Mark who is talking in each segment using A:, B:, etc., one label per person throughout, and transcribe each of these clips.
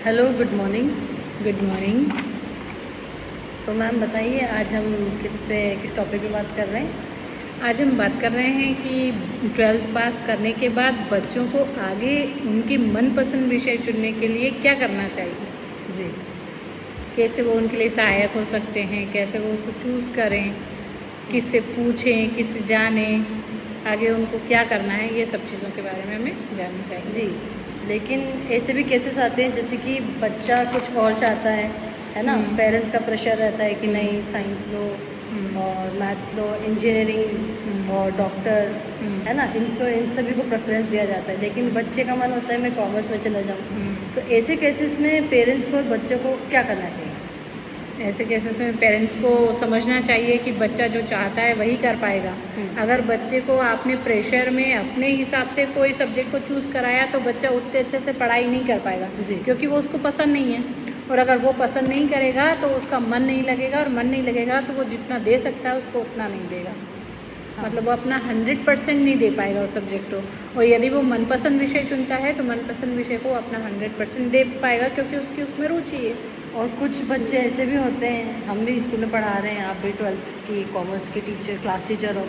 A: Hello, good morning.
B: Good morning.
A: तो ma'am बताइए, आज हम किस टॉपिक पे बात कर रहे हैं?
B: आज हम बात कर रहे हैं कि 12th पास करने के बाद बच्चों को आगे उनकी मनपसंद विषय चुनने के लिए क्या करना चाहिए।
A: जी।
B: कैसे वो उनके लिए सहायक हो सकते हैं, कैसे वो उसको चूज़ करें, किससे पूछें, किससे जानें, आगे उनको क्या करना है, ये सब चीज़ों के बारे में हमें जानना चाहिए।
A: जी, लेकिन ऐसे भी केसेस आते हैं जैसे कि बच्चा कुछ और चाहता है ना। पेरेंट्स का प्रेशर रहता है कि नहीं, साइंस लो और मैथ्स लो, इंजीनियरिंग और डॉक्टर, है ना। इन सभी को प्रेफरेंस दिया जाता है, लेकिन बच्चे का मन होता है मैं कॉमर्स में चला जाऊँ। तो ऐसे केसेस में पेरेंट्स को और बच्चों को क्या करना चाहिए?
B: ऐसे केसेस में पेरेंट्स को समझना चाहिए कि बच्चा जो चाहता है वही कर पाएगा। अगर बच्चे को आपने प्रेशर में अपने हिसाब से कोई सब्जेक्ट को चूज़ कराया तो बच्चा उतने अच्छे से पढ़ाई नहीं कर पाएगा, क्योंकि वो उसको पसंद नहीं है। और अगर वो पसंद नहीं करेगा तो उसका मन नहीं लगेगा, और मन नहीं लगेगा तो वो जितना दे सकता है उसको उतना नहीं देगा। मतलब वो अपना 100% नहीं दे पाएगा उस सब्जेक्ट को। और यदि वो मनपसंद विषय चुनता है तो मनपसंद विषय को अपना 100% दे पाएगा, क्योंकि उसकी उसमें रुचि है।
A: और कुछ बच्चे ऐसे भी होते हैं, हम भी स्कूल में पढ़ा रहे हैं, आप भी 12th की कॉमर्स की टीचर, क्लास टीचर हो,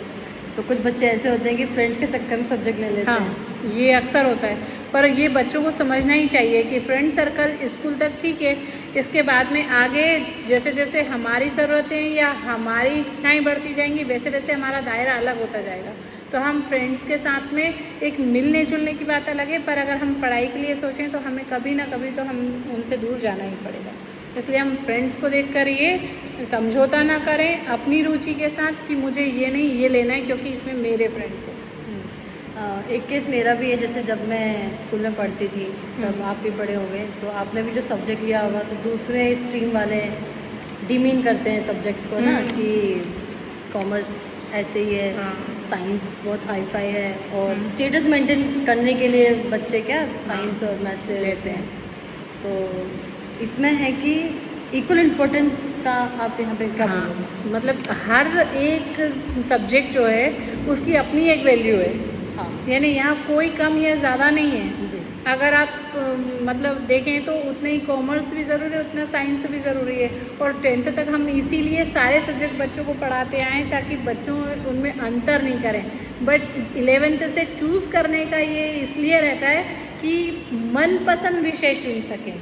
A: तो कुछ बच्चे ऐसे होते हैं कि फ्रेंड्स के चक्कर में सब्जेक्ट ले लेते हैं।
B: ये अक्सर होता है, पर ये बच्चों को समझना ही चाहिए कि फ्रेंड सर्कल स्कूल तक ठीक है, इसके बाद में आगे जैसे जैसे हमारी ज़रूरतें या हमारी इच्छाएं बढ़ती जाएंगी वैसे वैसे हमारा दायरा अलग होता जाएगा। तो हम फ्रेंड्स के साथ में एक मिलने जुलने की बात अलग है, पर अगर हम पढ़ाई के लिए सोचें तो हमें कभी ना कभी तो हम उनसे दूर जाना ही पड़ेगा। इसलिए हम फ्रेंड्स को देखकर ये समझौता ना करें अपनी रुचि के साथ कि मुझे ये नहीं ये लेना है क्योंकि इसमें मेरे फ्रेंड्स हैं।
A: एक केस मेरा भी है, जैसे जब मैं स्कूल में पढ़ती थी तब आप भी पढ़े होंगे, तो आपने भी जो सब्जेक्ट लिया होगा, तो दूसरे स्ट्रीम वाले डिमीन करते हैं सब्जेक्ट्स को ना, कि कॉमर्स ऐसे ही है, साइंस बहुत हाई फाई है, और स्टेटस मेंटेन करने के लिए बच्चे क्या साइंस और मैथ्स ले लेते हैं। तो इसमें है कि इक्वल इम्पोर्टेंस का आप यहाँ पे क्या बोलोगे?
B: मतलब हर एक सब्जेक्ट जो है उसकी अपनी एक वैल्यू है। यानी यहाँ कोई कम या ज़्यादा नहीं है जी। अगर आप मतलब देखें तो उतने ही कॉमर्स भी ज़रूरी है, उतना साइंस भी ज़रूरी है। और 10th तक हम इसीलिए सारे सब्जेक्ट बच्चों को पढ़ाते आए ताकि बच्चों उनमें अंतर नहीं करें। बट 11th से चूज़ करने का ये इसलिए रहता है कि मनपसंद विषय चुन सकें।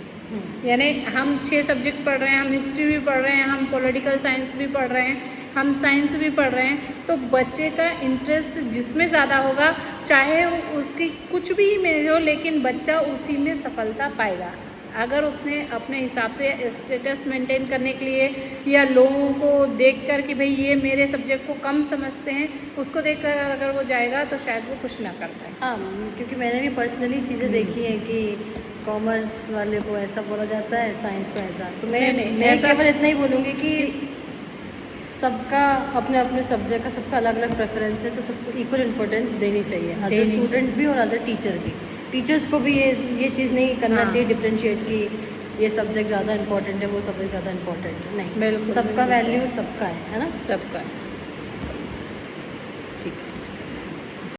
B: यानी हम 6 सब्जेक्ट पढ़ रहे हैं, हम हिस्ट्री भी पढ़ रहे हैं, हम पॉलिटिकल साइंस भी पढ़ रहे हैं, हम साइंस भी पढ़ रहे हैं, तो बच्चे का इंटरेस्ट जिसमें ज़्यादा होगा, चाहे उसकी कुछ भी में हो, लेकिन बच्चा उसी में सफलता पाएगा। अगर उसने अपने हिसाब से स्टेटस मेंटेन करने के लिए या लोगों को देखकर कि भाई ये मेरे सब्जेक्ट को कम समझते हैं, उसको देखकर अगर वो जाएगा तो शायद वो कुछ ना कर पाए।
A: हाँ, क्योंकि मैंने भी पर्सनली चीज़ें देखी हैं कि कॉमर्स वाले को ऐसा बोला जाता है, साइंस को ऐसा। तो मैं केवल इतना ही बोलूँगी कि सबका अपने अपने सब्जेक्ट का सबका अलग अलग प्रेफरेंस है, तो सबको इक्वल इम्पोर्टेंस देनी चाहिए, एज ए स्टूडेंट भी और एज ए टीचर भी। टीचर्स को भी ये चीज़ नहीं करना चाहिए डिफ्रेंशिएट कि ये सब्जेक्ट ज़्यादा इंपॉर्टेंट है, वो सब्जेक्ट ज़्यादा इंपॉर्टेंट है, नहीं। सबका वैल्यू सबका है ना,
B: सबका।